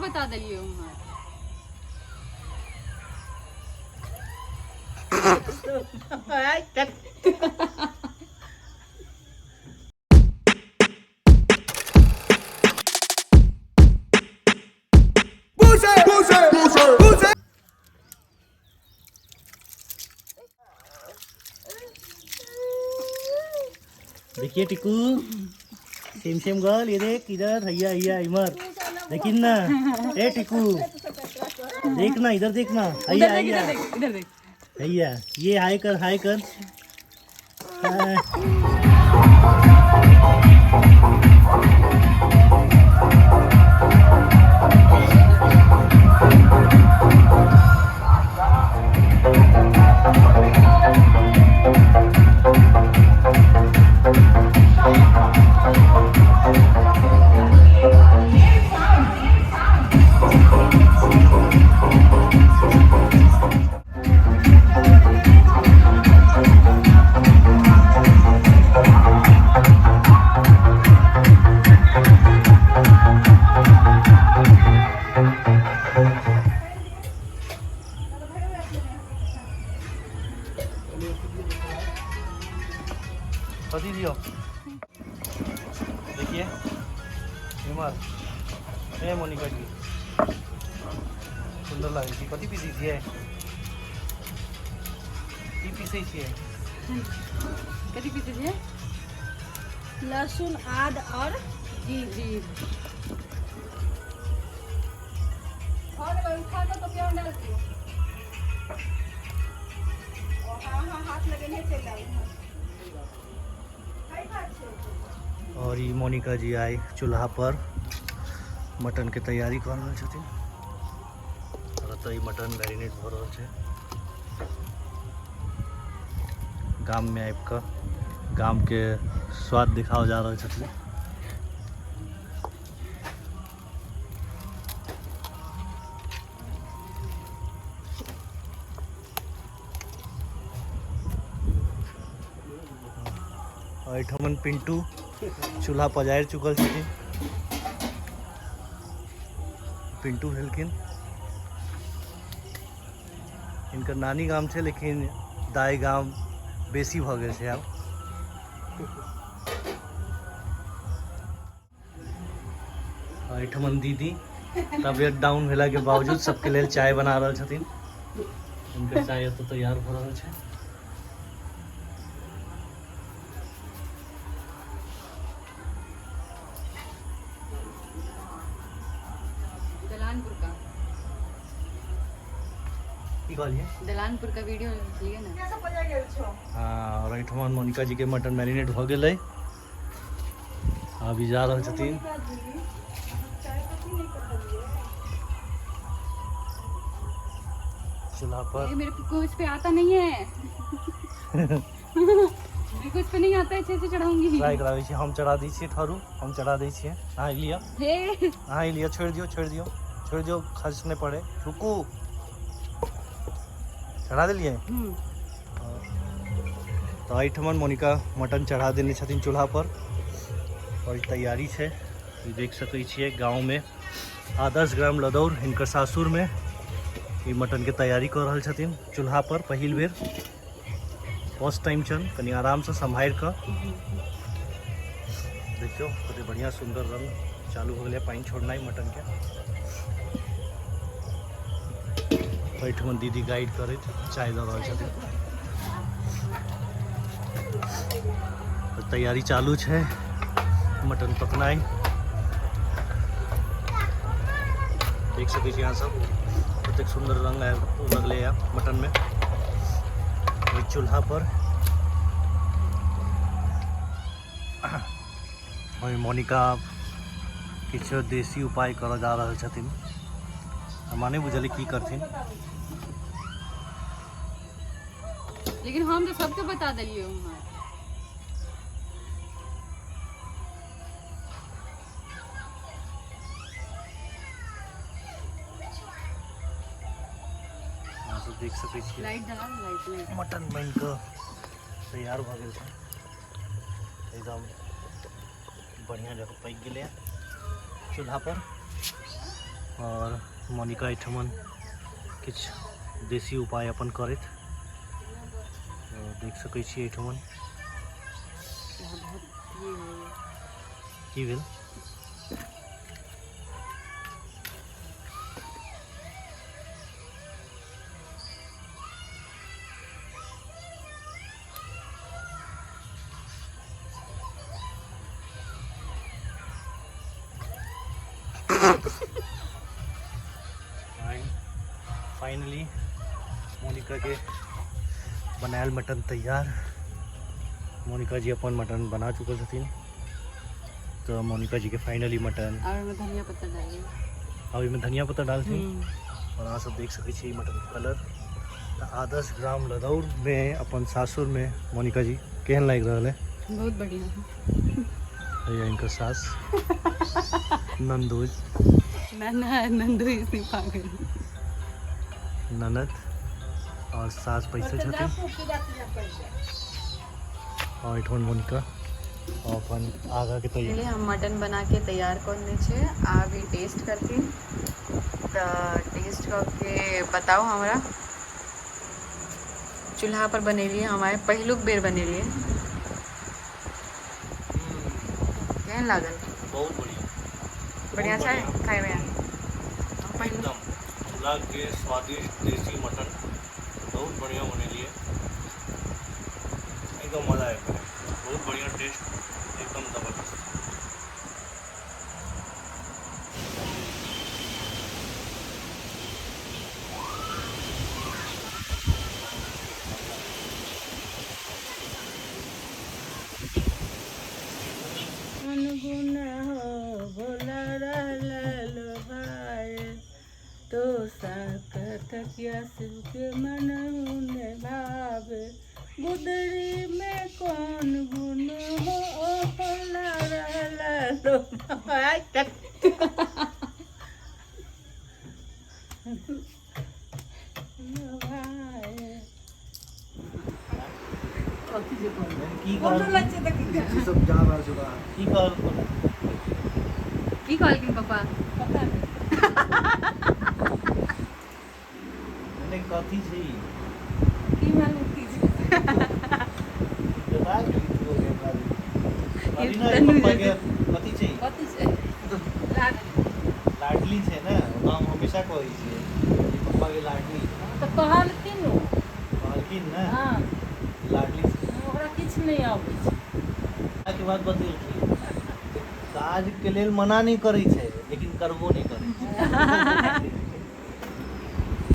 बता दिलिए हमार देखिए टिकू सेम सेम गर्ल, ये देख इधर, हैया हैया इमर लेकिन ना, ए टिकू देखना इधर, देखना हैया हैया इधर देख हैया, ये हाय कर, हाय कर। कथी दियो देखिए हिमर, ए मोनिका जी सुंदर लागे छी, कथी पीसी छियै, की पीसे छियै, कथी पीसे छियै, लहसुन आद और जी जी और उठा दो तो क्या डालती हो। हाँ हाथ लगेंगे चल जाओ। और ये मोनिका जी आई चूल्हा पर मटन के तैयारी कर रहल छथिन। तो ये मटन मैरिनेट हो रहा है, गाम में आबि कऽ गाम के स्वाद दिखाओ जा रहा छथिन। एठमन पिंटू चूल्हा पजारि चुकल छथिन। पिंटू भेलखिन, इनकर नानी गाम छै लेकिन दाई गाम बेसी भऽ गेल छै आब। एठमन दीदी तबियत डाउन भेला के बावजूद सबके लेल चाय बना रहल छथिन। इनकर चाय तो तैयार भऽ रहल छै। दलानपुर का वीडियो लिए ना। हाँ, और एठमन मोनिका जी के मटन मैरिनेट हो गए, अभी जा रहे छथिन। चूल्हा पर मेरे को इस पे आता नहीं है। मेरे को इस पे नहीं आता है, अच्छे से चढ़ाऊंगी। ट्राई करावे छी, हम चढ़ा दी छी ठारू, हम चढ़ा दी छी। हाँ लिया, हाँ लिया, छोड़ दियो छोड़ दियो छोड़ दियो, खर्च नहीं पड़े, रुको चढ़ा दिलिए। तो एठमन मोनिका मटन चढ़ा देने छथिन चूल्हा पर और तैयारी है। देख सकै छियै गाँव में आदर्श ग्राम लदौर हिनकर सासुर में ये मटन के तैयारी कर रहल छथिन चूल्हा पर। पहिल बेर फर्स्ट टाइम छन, कनी आराम से संभाल कर देखियो कते बढ़िया सुंदर रंग चालू हो गया, पानी छोड़ना है मटन के। एठमन दीदी गाइड करे चाय दे रहल छथिन। तो तैयारी चालू है मटन पकनाई। देख सकै छी यहाँ सब कतेक सुंदर रंग लगले मटन में। वही चूल्हा पर वही मोनिका किछु देसी उपाय कर जा रहल छथिन। हमरा नहीं बुझल की करथिन, लेकिन हम तो सबके बता दिलिए हमार। देख सकै छी लाइट जला, लाइट मटन बन के तैयार भ गेल छै, एकदम बढ़िया जगह पक गेलै चूल्हा पर। और मोनिका एठमन किछ देसी उपाय अपन करैत देख सकै छी एठमन की भेल फाइनली मोनिका के बनायल मटन तैयार। मोनिका जी अपन मटन बना चुकल छथिन तो मोनिका जी के फाइनली मटन और में धनिया पत्ता डालिए अभी में धनिया पत्ता डालथिन और अहाँ सब देख सकै छी मटन के कलर। तो आदर्श ग्राम लदौर में अपन सासुर में मोनिका जी केहन लाग रहा है? बहुत बढ़िया है इनका सास नंदोज नंदू इसी पागल ननद और सास पैसे छथिन और एठन मोनिका और अपन आगा के तैयार हम मटन बना के तैयार करने छे आगे टेस्ट करके तो टेस्ट करके बताओ हमरा। चूल्हा पर बनेलिए हमारे पहलुक बेर बनेलिए केहन लागल? बहुत बढ़िया बढ़िया छै खाए में एकदम चूल्हा के स्वादिष्ट देसी मटन बहुत बढ़िया बनेलिए एकदम मजा आया बहुत बढ़िया टेस्ट एकदम जबरदस्त। तो साकथकिया शिव के मन उने भावे गुदरी में कौन गुण हो भोला लो की कहलखिन पापा? पता नहीं कथी छै की मालूम की कथी छै कथी छै लाडली छै ने हम हमेशा कहै छियै पप्पा के लाडली तो कहलखिन कहलखिन ने हाँ लाडली ओकरा किछ नहीं आबै छै के बाद बतेलखिन काज के लेल मना नहीं करै छै लेकिन करबो नहीं करै छै